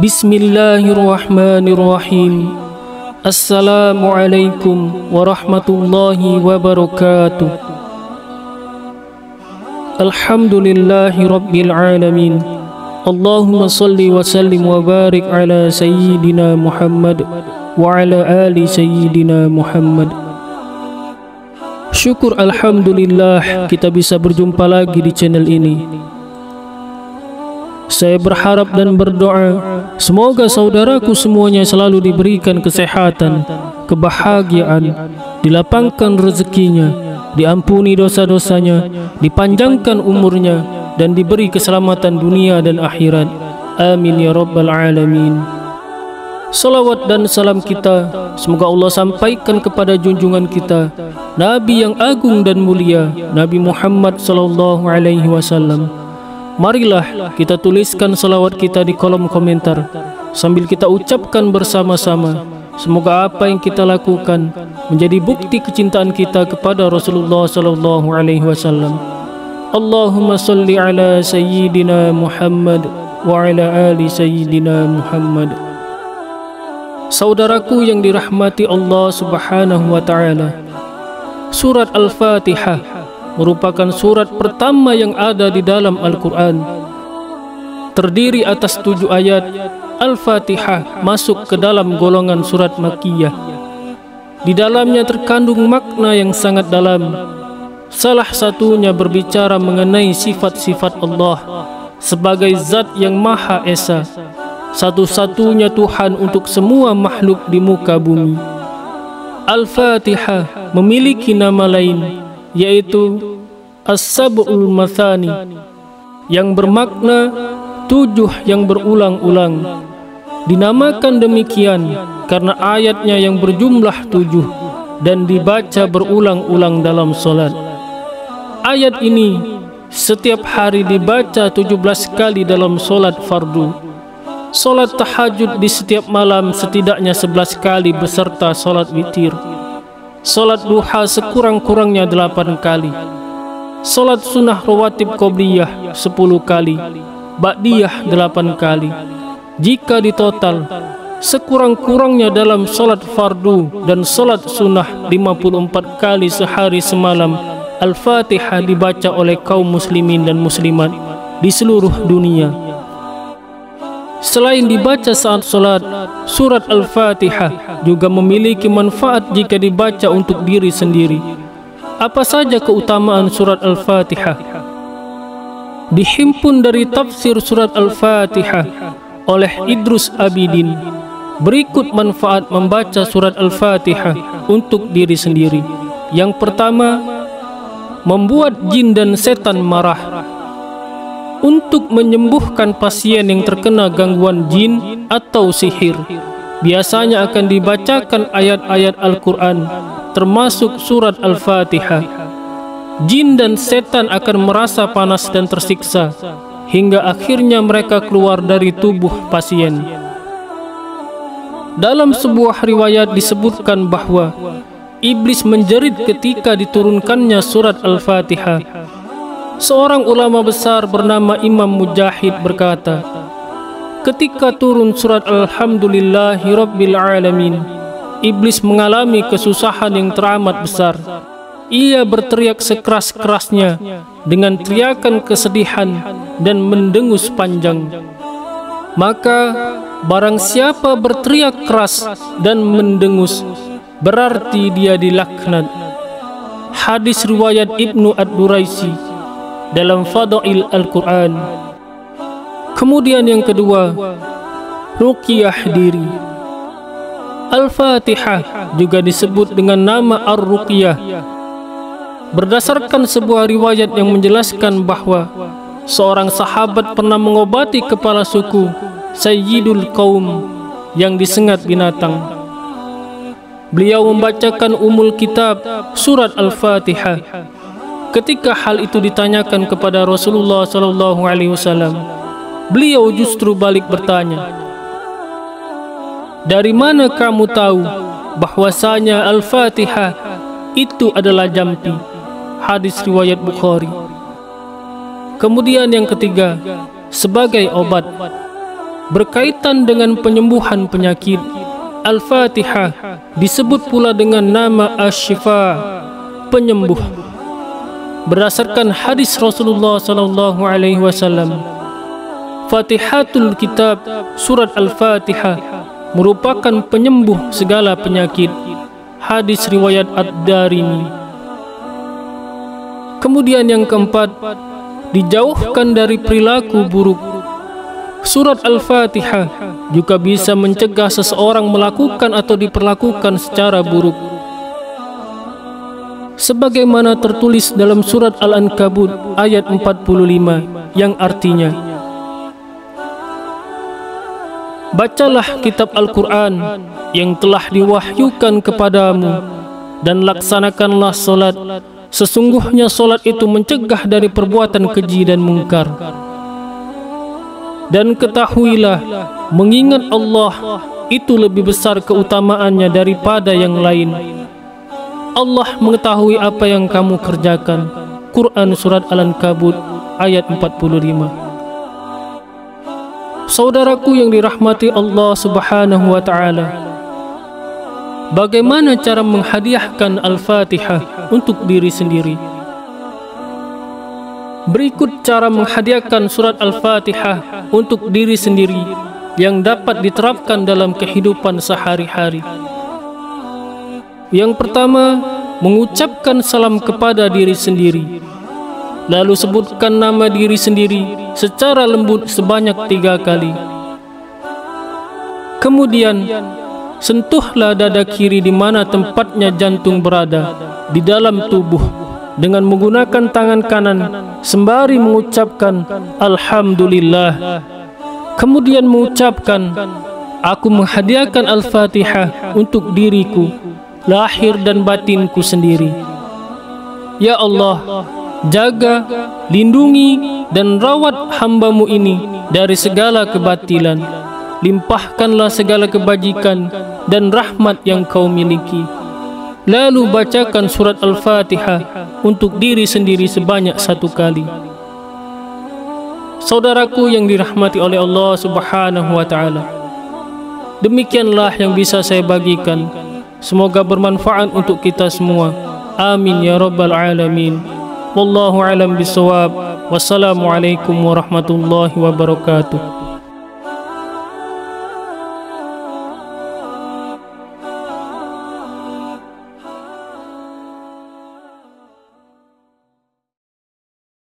Bismillahirrahmanirrahim. Assalamualaikum warahmatullahi wabarakatuh. Alhamdulillahi rabbil alamin. Allahumma salli wa sallim wa barik ala sayyidina Muhammad wa ala ali sayyidina Muhammad. Syukur alhamdulillah kita bisa berjumpa lagi di channel ini. Saya berharap dan berdoa semoga saudaraku semuanya selalu diberikan kesehatan, kebahagiaan, dilapangkan rezekinya, diampuni dosa-dosanya, dipanjangkan umurnya, dan diberi keselamatan dunia dan akhirat. Amin ya rabbal alamin. Salawat dan salam kita semoga Allah sampaikan kepada junjungan kita, Nabi yang agung dan mulia, Nabi Muhammad sallallahu alaihi wasallam. Marilah kita tuliskan salawat kita di kolom komentar sambil kita ucapkan bersama-sama. Semoga apa yang kita lakukan menjadi bukti kecintaan kita kepada Rasulullah sallallahu alaihi wasallam. Allahumma salli ala sayyidina Muhammad wa ala ali sayyidina Muhammad. Saudaraku yang dirahmati Allah Subhanahu wa taala, surat Al-Fatihah merupakan surat pertama yang ada di dalam Al-Quran. Terdiri atas 7 ayat. Al-Fatihah masuk ke dalam golongan surat Makkiyah. Di dalamnya terkandung makna yang sangat dalam. Salah satunya berbicara mengenai sifat-sifat Allah sebagai zat yang Maha Esa, satu-satunya Tuhan untuk semua makhluk di muka bumi. Al-Fatihah memiliki nama lain, yaitu As-Sab'ul Mathani, yang bermakna 7 yang berulang-ulang. Dinamakan demikian karena ayatnya yang berjumlah 7 dan dibaca berulang-ulang dalam solat. Ayat ini setiap hari dibaca 17 kali dalam solat fardu. Solat tahajud di setiap malam setidaknya 11 kali beserta solat witir. Solat duha sekurang-kurangnya 8 kali. Solat sunnah rawatib qobliyah 10 kali. Ba'diyah 8 kali. Jika ditotal, sekurang-kurangnya dalam solat fardu dan solat sunnah 54 kali sehari semalam Al-Fatihah dibaca oleh kaum muslimin dan muslimat di seluruh dunia. Selain dibaca saat solat, surat Al-Fatihah juga memiliki manfaat jika dibaca untuk diri sendiri. Apa saja keutamaan surat Al-Fatihah? Dihimpun dari tafsir surat Al-Fatihah oleh Idrus Abidin. Berikut manfaat membaca surat Al-Fatihah untuk diri sendiri. Yang pertama, membuat jin dan setan marah. Untuk menyembuhkan pasien yang terkena gangguan jin atau sihir, biasanya akan dibacakan ayat-ayat Al-Quran, termasuk surat Al-Fatihah. Jin dan setan akan merasa panas dan tersiksa, hingga akhirnya mereka keluar dari tubuh pasien. Dalam sebuah riwayat disebutkan bahwa iblis menjerit ketika diturunkannya surat Al-Fatihah. Seorang ulama besar bernama Imam Mujahid berkata, ketika turun surat Alhamdulillahi Rabbil Alamin, iblis mengalami kesusahan yang teramat besar. Ia berteriak sekeras-kerasnya dengan teriakan kesedihan dan mendengus panjang. Maka barang siapa berteriak keras dan mendengus, berarti dia dilaknat. Hadis riwayat Ibnu Ad-Duraisi dalam Fadail Al-Quran. Kemudian yang kedua, ruqyah diri. Al-Fatihah juga disebut dengan nama Ar-Ruqyah. Berdasarkan sebuah riwayat yang menjelaskan bahwa seorang sahabat pernah mengobati kepala suku Sayyidul Qaum yang disengat binatang. Beliau membacakan Ummul Kitab surat Al-Fatihah. Ketika hal itu ditanyakan kepada Rasulullah SAW, beliau justru balik bertanya, dari mana kamu tahu bahwasanya Al-Fatihah itu adalah jampi? Hadis riwayat Bukhari. Kemudian yang ketiga, sebagai obat. Berkaitan dengan penyembuhan penyakit, Al-Fatihah disebut pula dengan nama Asy-Syifa, penyembuh. Berdasarkan hadis Rasulullah SAW, Fatihatul Kitab, surat Al-Fatihah, merupakan penyembuh segala penyakit. Hadis riwayat Ad-Darimi. Kemudian yang keempat, dijauhkan dari perilaku buruk. Surat Al-Fatihah juga bisa mencegah seseorang melakukan atau diperlakukan secara buruk. Sebagaimana tertulis dalam surat Al-Ankabut ayat 45 yang artinya, bacalah kitab Al-Quran yang telah diwahyukan kepadamu dan laksanakanlah solat. Sesungguhnya solat itu mencegah dari perbuatan keji dan mungkar. Dan ketahuilah, mengingat Allah itu lebih besar keutamaannya daripada yang lain. Allah mengetahui apa yang kamu kerjakan. Quran surat Al-Ankabut ayat 45. Saudaraku yang dirahmati Allah Subhanahu wa ta'ala, bagaimana cara menghadiahkan Al-Fatihah untuk diri sendiri? Berikut cara menghadiahkan surat Al-Fatihah untuk diri sendiri yang dapat diterapkan dalam kehidupan sehari-hari. Yang pertama, mengucapkan salam kepada diri sendiri. Lalu sebutkan nama diri sendiri secara lembut sebanyak 3 kali. Kemudian, sentuhlah dada kiri di mana tempatnya jantung berada di dalam tubuh dengan menggunakan tangan kanan sembari mengucapkan Alhamdulillah. Kemudian mengucapkan, aku menghadiahkan Al-Fatihah untuk diriku, lahir dan batinku sendiri. Ya Allah, jaga, lindungi dan rawat hamba-Mu ini dari segala kebatilan. Limpahkanlah segala kebajikan dan rahmat yang Kau miliki. Lalu bacakan surat Al-Fatihah untuk diri sendiri sebanyak 1 kali. Saudaraku yang dirahmati oleh Allah Subhanahu wa ta'ala, demikianlah yang bisa saya bagikan. Semoga bermanfaat untuk kita semua. Amin ya rabbal alamin. Wallahu alam bisawab. Wassalamualaikum warahmatullahi wabarakatuh.